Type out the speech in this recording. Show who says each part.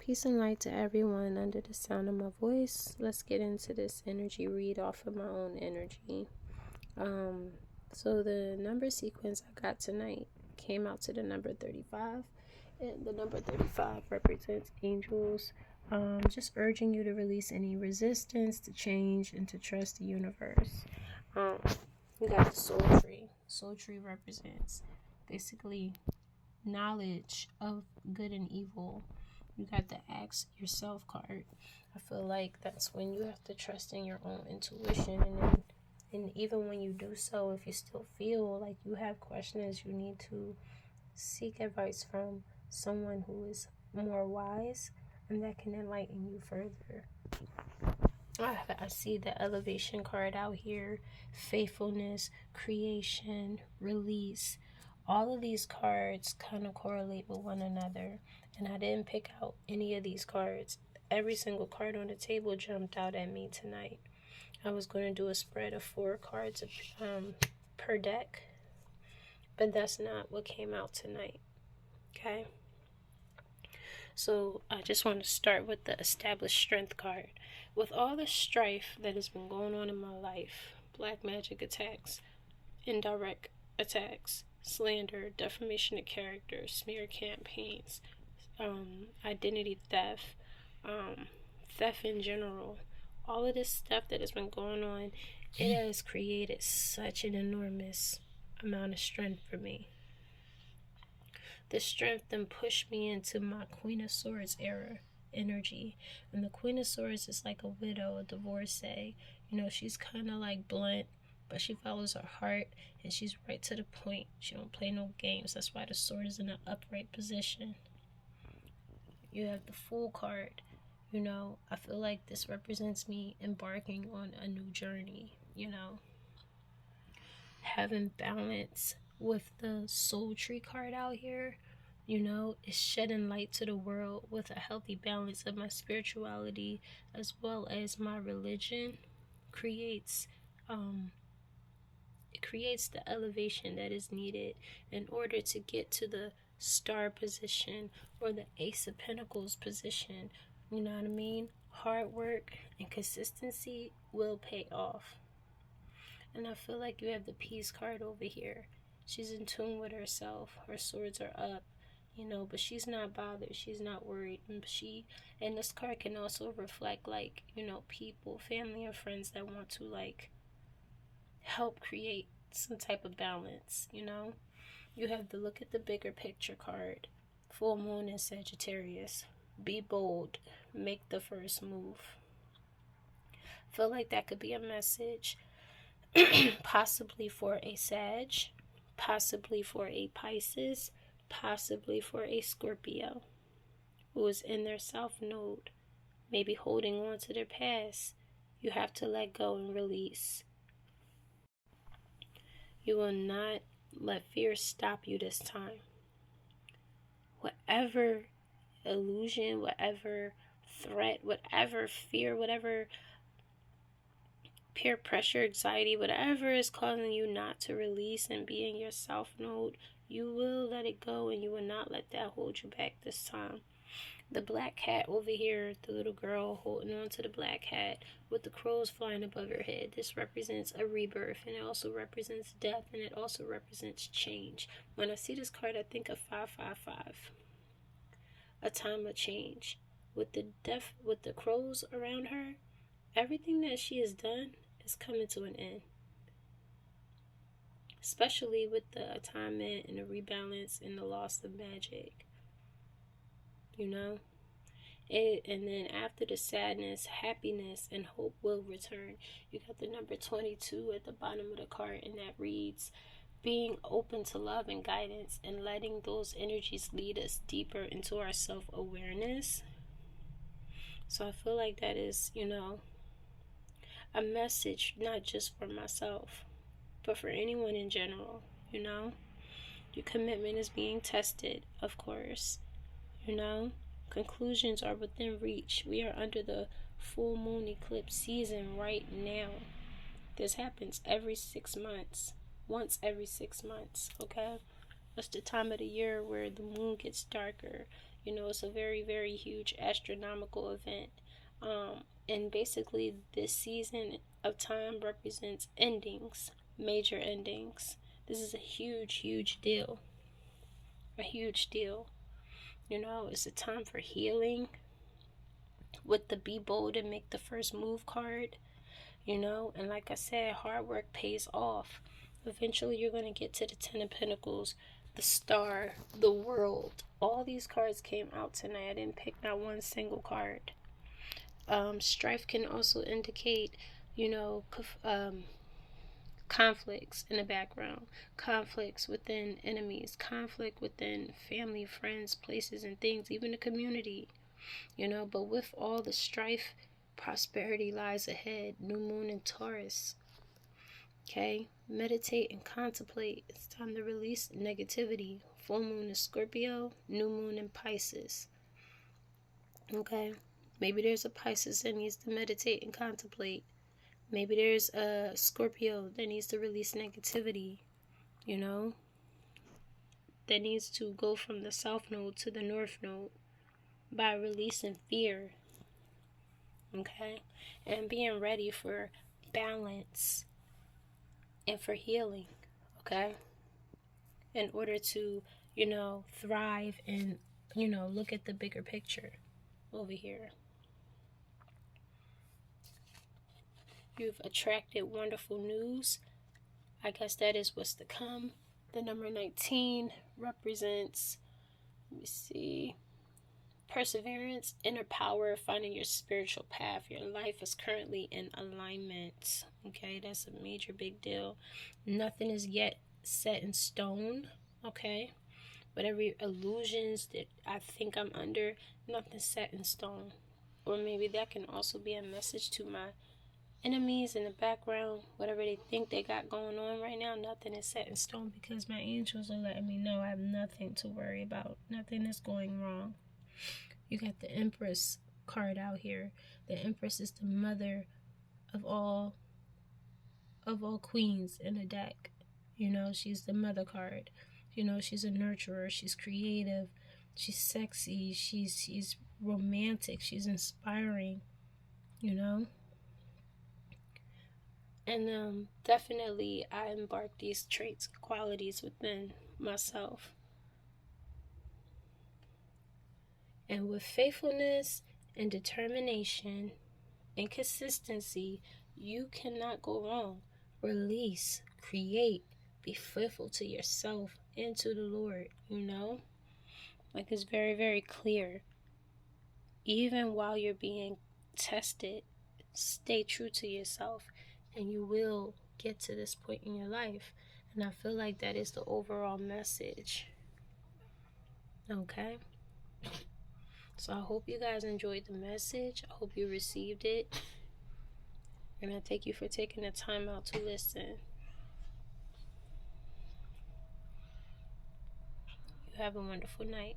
Speaker 1: Peace and light to everyone under the sound of my voice. Let's get into this energy read off of my own energy. So the number sequence I got tonight came out to the number 35. And the number 35 represents angels, just urging you to release any resistance, to change, and to trust the universe. We got the soul tree. Soul tree represents basically knowledge of good and evil. You got the Ask Yourself card. I feel like that's when you have to trust in your own intuition, and even when you do so, if you still feel like you have questions, you need to seek advice from someone who is more wise and that can enlighten you further. I see the elevation card out here, faithfulness, creation, release. All of these cards kind of correlate with one another, and I didn't pick out any of these cards. Every single card on the table jumped out at me tonight. I was going to do a spread of 4 cards per deck, but that's not what came out tonight. Okay? So I just want to start with the established strength card. With all the strife that has been going on in my life, black magic attacks, indirect attacks, slander, defamation of character, smear campaigns, identity theft, theft in general, all of this stuff that has been going on, it has created such an enormous amount of strength for me. The strength then pushed me into my Queen of Swords era energy. And the Queen of Swords is like a widow, a divorcee. You know, she's kind of like blunt, but she follows her heart and she's right to the point. She don't play no games. That's why the sword is in an upright position. You have the Fool card. You know, I feel like this represents me embarking on a new journey, you know. Having balance with the Soul Tree card out here, you know, is shedding light to the world with a healthy balance of my spirituality as well as my religion creates the elevation that is needed in order to get to the star position or the Ace of Pentacles position. You know what I mean? Hard work and consistency will pay off. And I feel like you have the Peace card over here. She's in tune with herself. Her swords are up, you know, but she's not bothered. She's not worried. And this card can also reflect, like, you know, people, family and friends that want to, like, help create some type of balance, you know. You have the Look at the Bigger Picture card. Full Moon in Sagittarius. Be bold. Make the first move. Feel like that could be a message. Possibly for a Sag, possibly for a Pisces, possibly for a Scorpio who is in their South Node, maybe holding on to their past. You have to let go and release. You will not let fear stop you this time. Whatever illusion, whatever threat, whatever fear, whatever peer pressure, anxiety, whatever is causing you not to release and be in your South Node, you will let it go and you will not let that hold you back this time. The black cat over here, the little girl holding on to the black cat with the crows flying above her head. This represents a rebirth, and it also represents death, and it also represents change. When I see this card, I think of 555. A time of change. With the crows around her, everything that she has done is coming to an end. Especially with the atonement and the rebalance and the loss of magic. You know? And then after the sadness, happiness and hope will return. You got the number 22 at the bottom of the card, and that reads, being open to love and guidance and letting those energies lead us deeper into our self-awareness. So I feel like that is, you know, a message not just for myself, but for anyone in general, you know. Your commitment is being tested, of course, you know. Conclusions are within reach. We are under the full moon eclipse season right now. This happens every 6 months. Once every 6 months, okay? That's the time of the year where the moon gets darker. You know, it's a very, very huge astronomical event. And basically, this season of time represents endings, major endings. This is a huge, huge deal. A huge deal. You know, it's a time for healing with the Be Bold and Make the First Move card. You know, and like I said, hard work pays off. Eventually, you're going to get to the Ten of Pentacles, the Star, the World. All these cards came out tonight. I didn't pick not one single card. Strife can also indicate, you know, conflicts in the background, conflicts within enemies, conflict within family, friends, places, and things, even the community, you know. But with all the strife, prosperity lies ahead. New moon in Taurus. Okay, meditate and contemplate. It's time to release negativity. Full moon in Scorpio, new moon in Pisces. Okay, maybe there's a Pisces that needs to meditate and contemplate. Maybe there's a Scorpio that needs to release negativity, you know, that needs to go from the South Node to the North Node by releasing fear, okay, and being ready for balance and for healing, okay, in order to, you know, thrive and, you know, look at the bigger picture over here. You've attracted wonderful news. I guess that is what's to come. The number 19 represents, let me see, perseverance, inner power, finding your spiritual path. Your life is currently in alignment. Okay, that's a major big deal. Nothing is yet set in stone. Okay, whatever illusions that I think I'm under, nothing's set in stone. Or maybe that can also be a message to my enemies in the background. Whatever they think they got going on right now, nothing is set in stone, because my angels are letting me know I have nothing to worry about. Nothing is going wrong. You got the Empress card out here. The Empress is the mother of all queens in the deck. You know, she's the mother card. You know, she's a nurturer. She's creative. She's sexy. She's romantic. She's inspiring. You know. And definitely I embark these traits, qualities within myself. And with faithfulness and determination and consistency, you cannot go wrong. Release, create, be faithful to yourself and to the Lord, you know? Like, it's very, very clear. Even while you're being tested, stay true to yourself, and you will get to this point in your life. And I feel like that is the overall message. Okay? So I hope you guys enjoyed the message. I hope you received it. And I thank you for taking the time out to listen. You have a wonderful night.